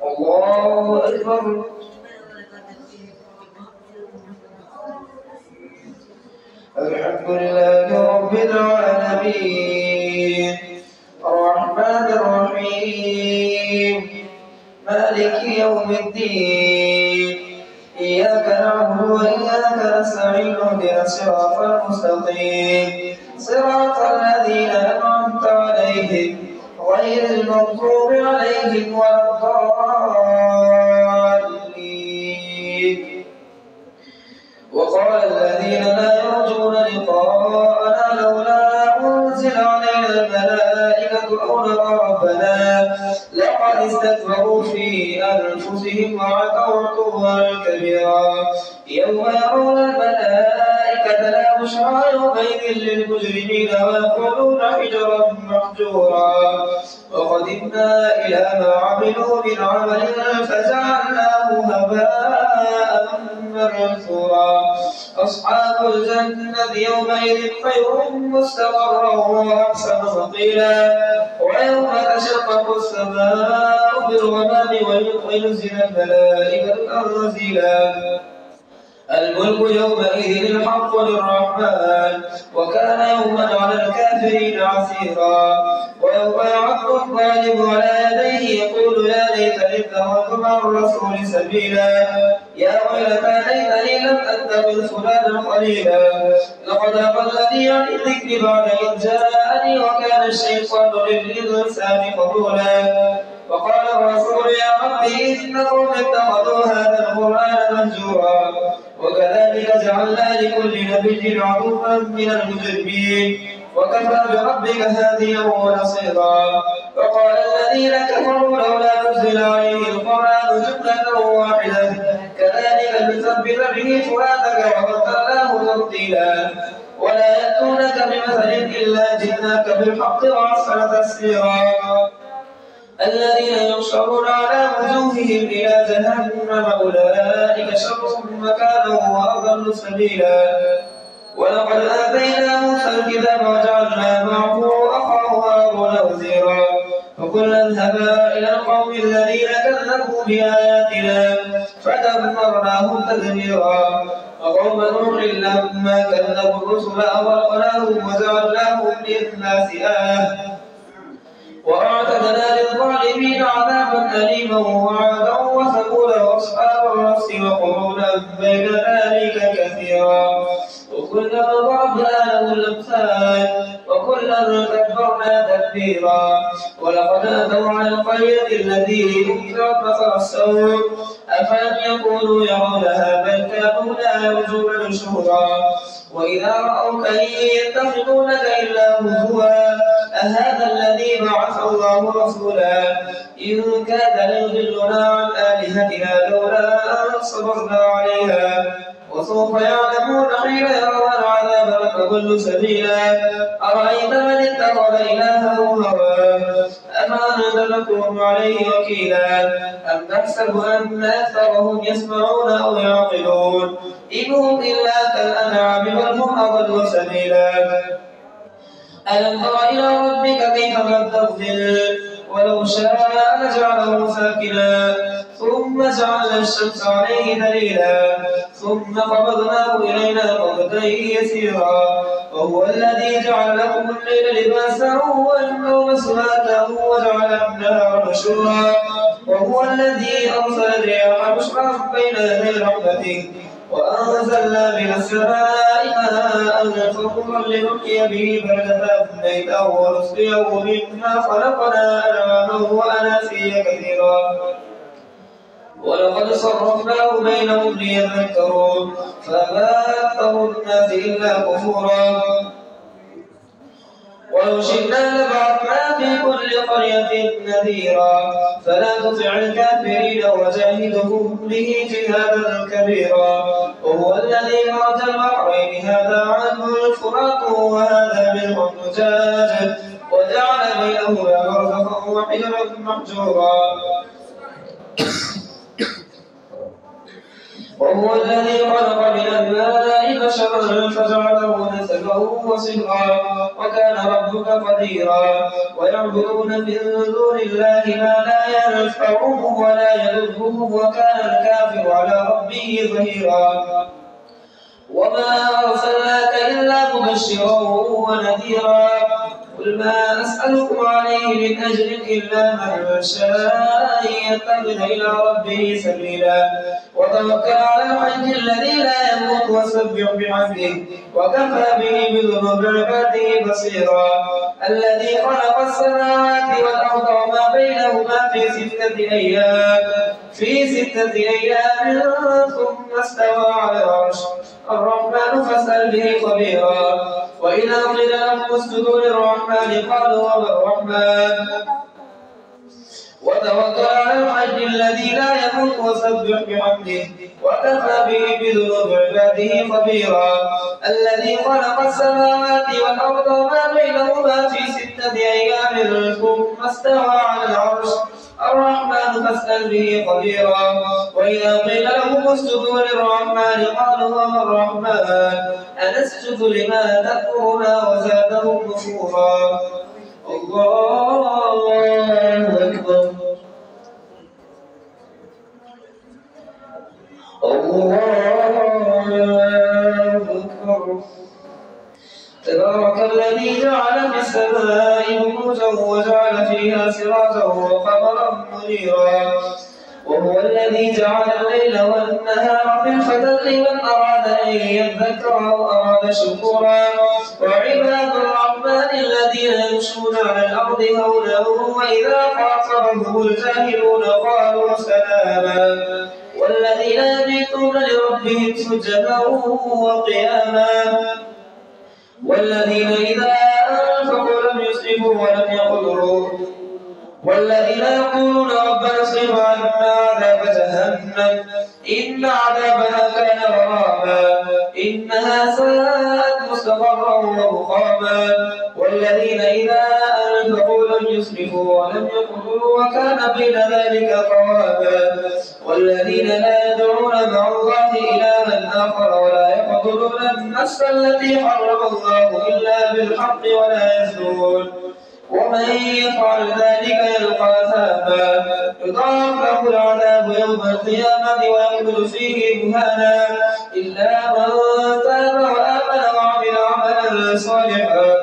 الله أكبر. الحمد لله رب العالمين الرحمن الرحيم مالك يوم الدين إياك نعبد وإياك نستعين اهدنا الصراط المستقيم صراط الذين أنعمت عليهم غير المغضوب عليهم ولا الضالين. وقال الذين لا يرجون لقاءنا لولا أنزل علينا الملائكة أو نرى ربنا لقد استكبروا في أنفسهم وعتوا عتوا كبيرا يوم يرون الملائكة لا بشرى يومئذ للمجرمين ويقولون حجرا محجورا وقدمنا إلى ما عملوا من عمل فجعلناه هباء منثورا أصحاب الجنة يومئذ خير مستقرا وأحسن مقيلا ويوم تشقق السماء بالغمام وينزل الملائكة تنزيلا الملك يومئذ الحق للرحمن وكان يوما على الكافرين عسيرا ويوم يعض الظالم على يديه يقول يا ليتني اتخذت مع الرسول سبيلا يا ويلتى ليتني لم اتخذ فلانا خليلا لقد اضلني عن الذكر بعد اذ جاءني وكان الشيطان للانسان خذولا وقال الرسول يا رب انهم اتخذوا هذا القران مهجورا وكذلك جعلنا لكل نبي عدوا من المجرمين وكفى بربك هاديا ونصيرا وقال الذين كفروا لولا نزل عليه القرآن جملة واحدة كذلك لنثبت به فؤادك ورتلناه ترتيلا ولا يأتونك بمثل إلا جئناك بالحق وأحسن تفسيرا الذين يحشرون على وجوههم إلى جهنم أولئك شر مكانا وأضل سبيلا ولقد آتينا موسى الكتاب وجعلنا معه أخاه هارون وزيرا فقلنا اذهبا إلى القوم الذين كذبوا بآياتنا فدمرناهم تدميرا وقوم نوح لما كذبوا الرسل أغرقناهم وجعلناهم للناس آية وأعتدنا للظالمين عذابا أليما وعادا وثمود وأصحاب الرس وقرونا بين ذلك كثيرا وكلا ضربنا له الأمثال وكلا تدبرنا تدبيرا ولقد أتوا على القرية التي أمطرت مطر السوء أفلم يكونوا يرونها بل كانوا لا يرجون نشورا وإذا رأوك إن يتخذونك إلا هزوا أهذا الذي بعث الله رسولا إن كاد ليضلنا عن آلهتنا لولا أن صبرنا عليها وسوف يعلمون حين يرون العذاب من أضل سبيلا أرأيت من اتخذ إلهه هواه أما لكم عليه وكيلا أم تحسب أن أكثرهم يسمعون أو يعقلون إن هم إلا كالأنعام بل هم أضل سبيلا ألم تر إلى ربك كيف مد الظل ولو شاء لجعله ساكنا ثم جعلنا الشمس عليه دليلا ثم قبضناه إلينا قبضا يسيرا وهو الذي جعل لكم الليل لباسا والنوم سباتا وجعل النهار نشورا وهو الذي أرسل الرياح بشرا بين يدي رحمته وأنزلنا من السماء ماء فطورا لنحيي به بلدة ميتا ونسقيه مما خلقنا أنعاما وأناسيا كثيرا ولقد صرفناه بينهم ليذكروا فما أكثر الناس إلا كفورا ولو شئنا لبعثنا في كل قرية نذيرا فلا تطع الكافرين وجاهدهم به جهادا كبيرا وهو الذي مرج البحرين هذا عذب فرات وهذا ملح أجاج وجعل بينهما برزخا وحجرا محجورا وهو الذي خلق من الماء بشرا فجعله نسبا وصهرا وكان ربك قديرا ويعبدون من دون الله ما لا ينفعهم ولا يضرهم وكان الكافر على ربه ظهيرا وما أرسلناك إلا مبشرا ونذيرا قل ما أسألكم عليه من أجر إلا من شاء أن يتخذ إلى ربه سبيلا وتوكل على الحي الذي لا يموت وسبح بحمده وكفى به بذنوب عباده بصيرا الذي خلق السماوات والأرض وما بينهما في ستة أيام ثم استوى على العرش الرحمن فاسأل به خبيرا وإذا قيل لهم اسجدوا للرحمن قالوا وما الرحمن وتوكل على الحي الذي لا يموت وسبح بحمده وكفى به بذنوب عباده خبيرا الذي خلق السماوات والأرض وما بينهما في 6 أيام ثم استوى على العرش الرحمن فاسأل به خبيرا وإذا قيل لهم اسجدوا للرحمن قالوا وما الرحمن أنسجد لما تأمرنا وزادهم نفورا الله أكبر الله أكبر تبارك الذي جعل في السماء بروجا وجعل فيها سراجا وقمرا منيرا وهو الذي جعل الليل والنهار خلفة لمن أراد أن يذكر أو أراد شكورا وعباد الرحمن الذين يمشون على الأرض هونا وإذا خاطبهم الجاهلون قالوا سلاما والذين يبيتون لربهم سجدا وقياما والذين إذا أنفقوا لم يسرفوا ولم يقتروا والذين يقولون ربنا اصرف عنا عذاب جهنم إن عذابها كان غراما إنها ساءت مستقرا ومقاما والذين إذا أنفقوا لم يسرفوا ولم يقتروا وكان بين ذلك قواما والذين لا يدعون مع الله إلها آخر ولا يقتلون النفس التي حرم الله إلا بالحق ولا يزنون ومن يفعل ذلك يلقى أثاما يضاعف له العذاب يوم القيامة ويخلد فيه مهانا إلا من تاب وآمن وعمل عملا صالحا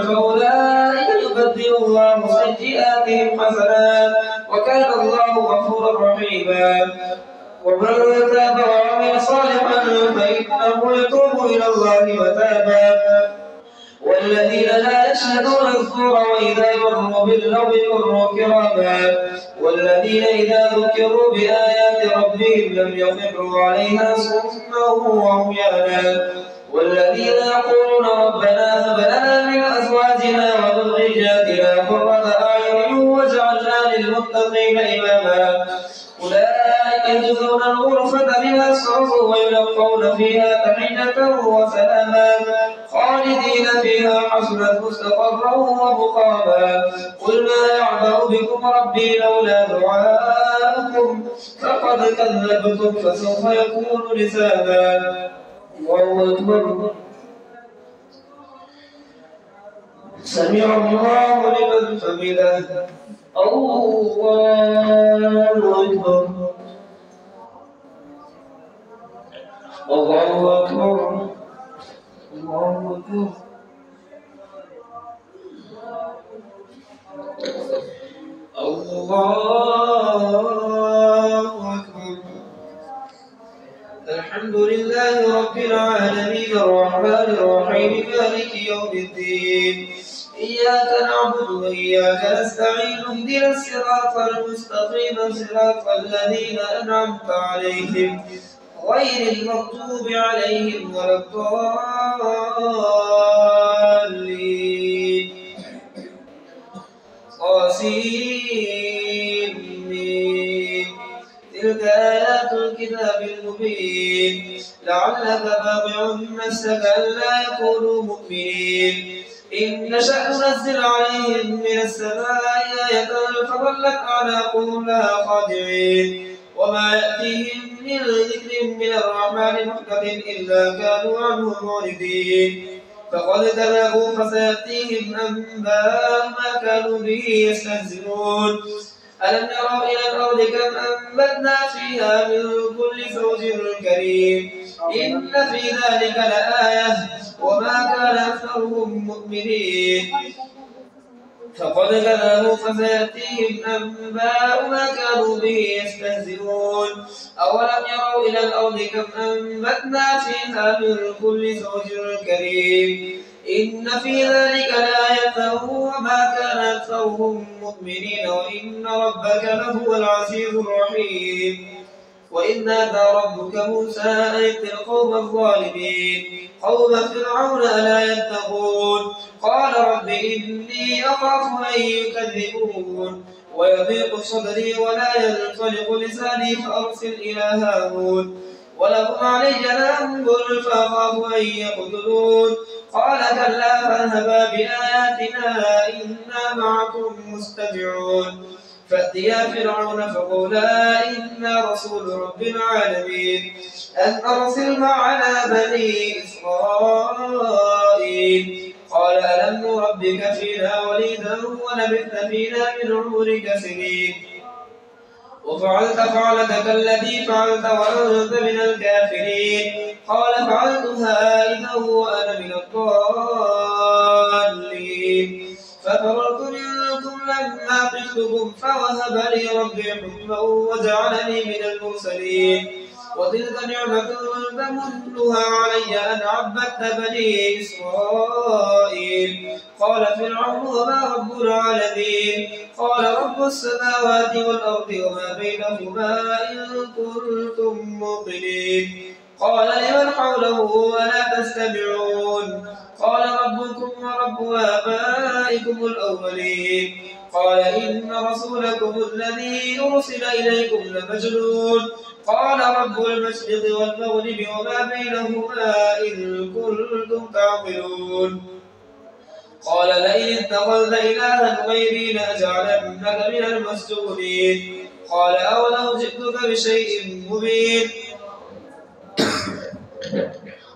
فأولئك يبدل الله سيئاتهم حسنات وكان الله غفورا رحيما ومن تاب وعمل صالحا فإنه يتوب إلى الله متابا والذين لا يشهدون الزور وإذا مروا باللغو مروا كراما والذين إذا ذكروا بآيات ربهم لم يخروا عليها صما وعميانا والذين يقولون ربنا هب لنا من أزواجنا وذرياتنا قرة أعين واجعلنا للمتقين إماما أولئك يجزون الغرفة بما صبروا ويلقون فيها تحية وسلاما خالدين فيها حسنت مستقرا ومقاما قل ما يعبأ بكم ربي لولا دعاؤكم فقد كذبتم فسوف يكون لسانا الله أكبر سمع الله لمن حمده الله أكبر الله أكبر الله أكبر الله أكبر الحمد لله رب العالمين الرحمن الرحيم مالك يوم الدين إياك نعبد وإياك نستعين اهدنا الصراط المستقيم صراط الذين أنعمت عليهم غير المغضوب عليهم ولا الضالين طاسين تلك آيات الكتاب المبين لعلك باقع نفسك ألا يكونوا مؤمنين إن نشأ ننزل عليهم من السماء آية فظلت أعناقهم لها خاضعين وما يأتيهم من ذكر من الرحمن محدث إلا كانوا عنه معرضين فقد كذبوا فسيأتيهم أنباء ما كانوا به يستهزئون ألم يروا إلى الأرض كم أنبتنا فيها من كل زوج كريم إن في ذلك لآية وما كان أكثرهم مؤمنين فقد كذبوا فسيأتيهم أنباء ما كانوا به يستهزئون أولم يروا إلى الأرض كم أنبتنا فيها من كل زوج كريم إن في ذلك لآية وما كان أكثرهم مؤمنين وإن ربك لهو العزيز الرحيم وإذ نادى ربك موسى أن ائت القوم الظالمين قوم فرعون ألا يتقون قال رب إني أخاف أن يكذبون ويضيق صدري ولا ينطلق لساني فأرسل إلى هارون ولهم علي ذنب فأخاف أن يقتلون قال كلا فاذهبا بآياتنا إنا معكم مستمعون فأتيا فرعون فقولا إنا رسول رب العالمين أن أرسل معنا بني إسرائيل قال ألم نربك فينا وليدا ولبثت فينا من عمرك سنين وفعلت فعلتك التي فعلت وأنت من الكافرين قال فعلتها إذا وأنا من الضالين ففررت منكم لما خفتكم فوهب لي ربي حكما وجعلني من المرسلين وتلك نعمة تمنها علي أن عبدت بني إسرائيل قال فرعون وما رب العالمين قال رب السماوات والأرض وما بينهما إن كنتم موقنين قال لمن حوله ألا تستمعون قال ربكم ورب آبائكم الأولين قال إن رسولكم الذي أرسل إليكم لمجنون قال رب المشرق والمغرب وما بينهما إن كنتم تعقلون قال لئن اتخذت إلها غيري لأجعلنك من المسجونين قال أولو جئتك بشيء مبين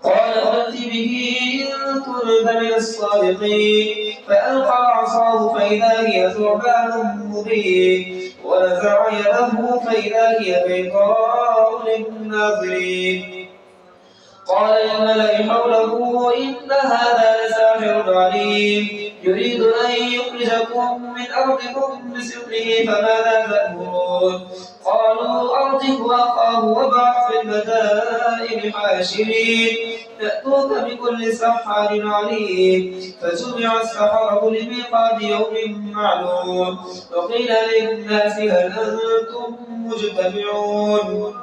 قال ائت به إن كنت من الصادقين فألقى عصاه فإذا هي ثعبان مبين ونزع يده فإذا هي بيضاء للناظرين قال للملأ حوله إن هذا لساحر عليم يريد أن يخرجكم من أرضكم بسحره فماذا تأمرون قالوا أرجه وأخاه وابعث في المدائن حاشرين يأتوك بكل سحار عليم فجمع السحرة لميقات يوم معلوم وقيل للناس هل أنتم مجتمعون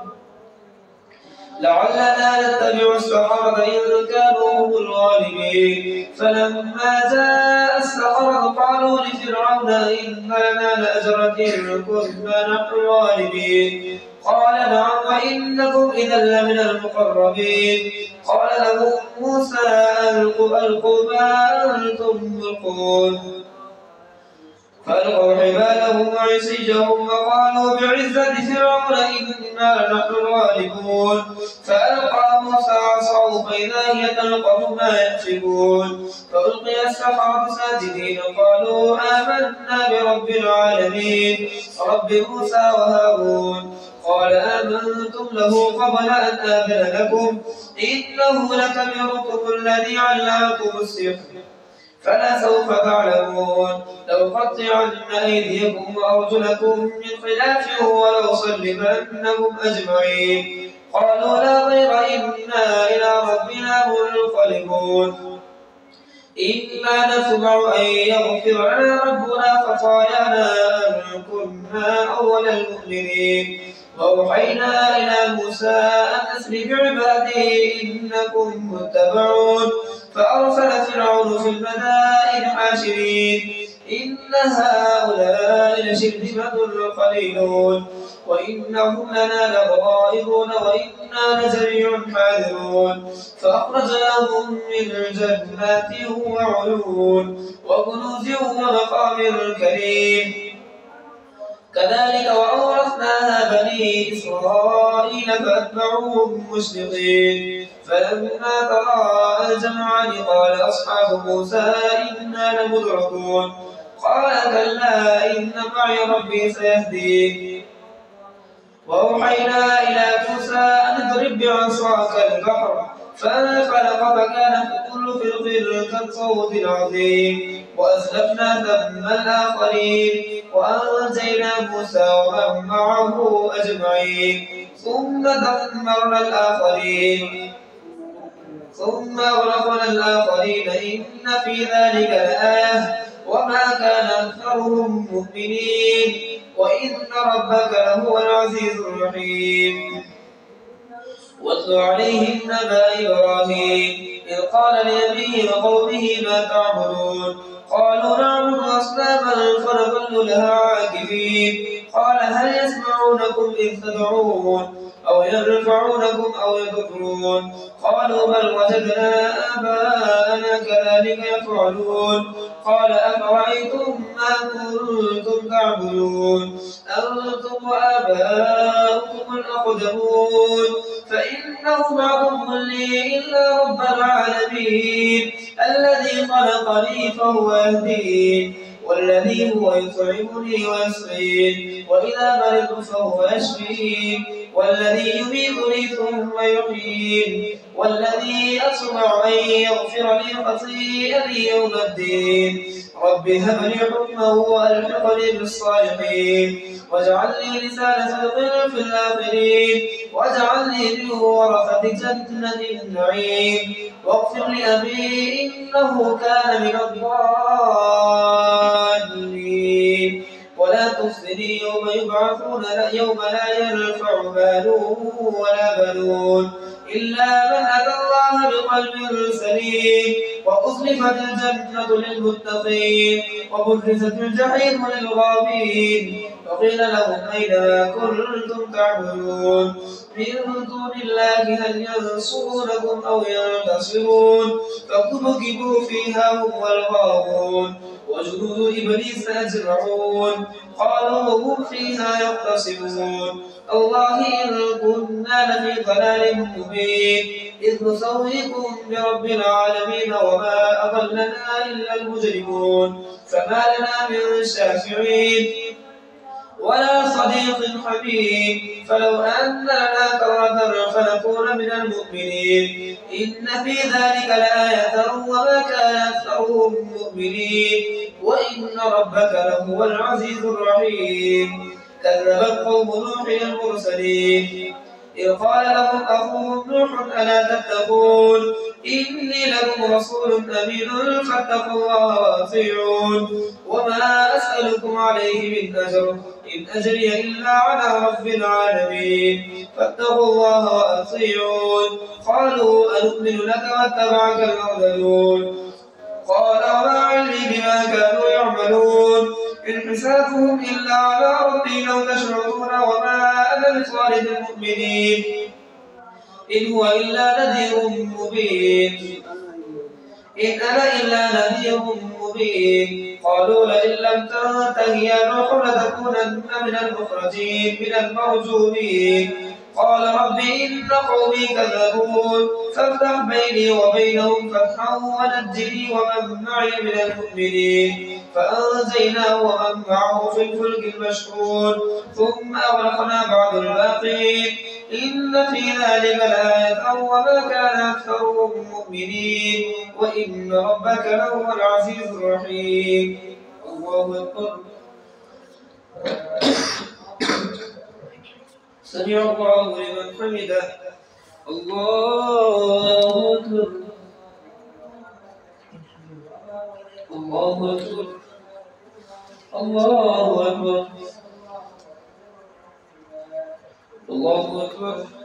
لعلنا نتبع السحرة إن كانوا هم الغالبين فلما جاء السحرة قالوا لفرعون إن لنا لأجرا إن كنا نحن الغالبين قال نعم وإنكم إذا لمن المقربين قال لهم موسى ألقوا ما أنتم ملقون فألقوا حبالهم وعصيهم وقالوا بعزة فرعون إنا لنحن الغالبون فألقى موسى عصاه فإذا هي تلقف ما يأفكون فألقي السحرة ساجدين قالوا آمنا برب العالمين رب موسى وهارون قال آمنتم له قبل أن آذن لكم إنه لكبيركم الذي علمكم السحر فلسوف تعلمون لأقطعن أيديكم وأرجلكم من خلاف ولأصلبنكم أجمعين قالوا لا ضير إنا إلى ربنا منقلبون إنا نطمع أن يغفر لنا ربنا خطايانا أن كنا أول المؤمنين وأوحينا إلى موسى أن أسر بعبادي إنكم متبعون فأرسل فرعون في المدائن حاشرين إن هؤلاء لشرذمة قليلون وإنهم لنا لغائظون وإنا لجميع حاذرون فأخرجناهم من جنات وعيون وكنوز ومقام كريم كذلك وأورثناها بني إسرائيل فأتبعوهم مشرقين فلما تراءى الجمعان قال أصحاب موسى إنا لمدركون قال كلا إن معي ربي سيهدين وأوحينا إلى موسى أن اضرب بعصاك البحر فانفلق فكان كل فرق كالطود العظيم وأزلفنا ثم الآخرين وأنجينا موسى ومن معه أجمعين ثم دمرنا الآخرين ثم أغرقنا الآخرين إن في ذلك لآية وما كان أكثرهم مؤمنين وإن ربك لهو العزيز الرحيم واتل عليهم نبأ إبراهيم إذ قال لأبيه وقومه ما تعبدون قالوا نعبد أصناما فنظل لها عاكفين قال هل يسمعونكم إذ تدعون أو ينفعونكم أو يضرون قالوا بل وجدنا آباءنا كذلك يفعلون قال أفرأيتم ما كنتم تعبدون أنتم وآباؤكم الأقدمون فإنه بعضهم لي إلا رب العالمين الذي خلقني فهو يهدين والذي هو يطعمني ويسقين وإذا مرضت فهو يشفين والذي يميتني ثم يحيين والذي أطمع أن يغفر لي خطيئتي يوم الدين رب هب لي حكما وألحقني بالصالحين واجعل لي لسان صدق في الآخرين واجعلني من ورثة جنة النعيم واغفر لأبي إنه كان من الضالين ولا تخزني يوم يبعثون يوم لا ينفع مال ولا بنون إلا من أتى الله بقلب سليم وأزلفت الجنة للمتقين وبرزت الجحيم للغابين وقيل لهم أين ما كنتم تعبدون من دون الله هل ينصرونكم أو ينتصرون فكبكبوا فيها هم والغاوون وجنود إبليس أجمعون قالوا هم فيها يختصمون الله إن كنا لفي ضلال مبين إذ نسويكم برب العالمين وما أضلنا إلا المجرمون فما لنا من شافعين ولا صديق حميم فلو أن لنا كرة فنكون من المؤمنين إن في ذلك لآية وما كان أكثرهم مؤمنين وإن ربك لهو العزيز الرحيم كذبت قوم نوح المرسلين إذ قال لهم أخوهم نوح ألا تتقون إني لكم رسول أمين فاتقوا الله وأطيعون وما أسألكم عليه من أجر إن أجري إلا على رب العالمين فاتقوا الله وأطيعون قالوا أنؤمن لك واتبعك الأرذلون قال وما علمي بما كانوا يعملون إن حسابهم إلا على ربي لو تشعرون وما أنا بطارد المؤمنين إن هو إلا نذير مبين إن أنا إلا نذير مبين قالوا لئن لم تنته يا نوح لتكونن من المخرجين من المرجومين قال رب إن قومي كذبون فافتح بيني وبينهم فتحا ونجني ومن معي من المؤمنين فأنجيناه ومن معه في الفلك المشحون ثم أغرقنا بعض الباقين إن في ذلك لآية وما كان أكثرهم مؤمنين وإن ربك لهو العزيز الرحيم الله أكبر سمع الله لمن حمده الله أكبر الله أكبر الله أكبر الله أكبر